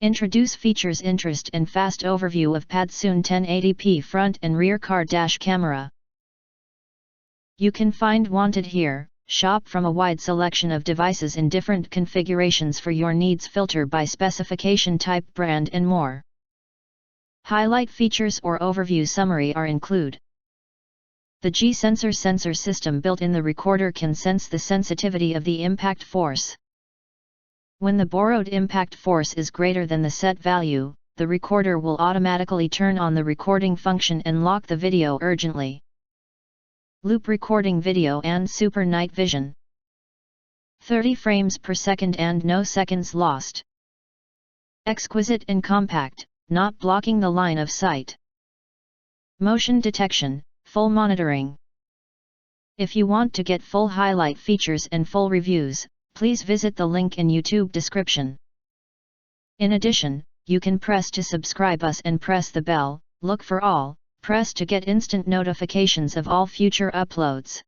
Introduce features interest and fast overview of Paddsun 1080p front and rear car dash camera. You can find wanted here, shop from a wide selection of devices in different configurations for your needs, filter by specification type, brand and more. Highlight features or overview summary are include. The G-sensor sensor system built in the recorder can sense the sensitivity of the impact force. When the borrowed impact force is greater than the set value, the recorder will automatically turn on the recording function and lock the video urgently. Loop recording video and super night vision. 30 frames per second and no seconds lost. Exquisite and compact, not blocking the line of sight. Motion detection, full monitoring. If you want to get full highlight features and full reviews, please visit the link in YouTube description. In addition, you can press to subscribe us and press the bell, look for all, press to get instant notifications of all future uploads.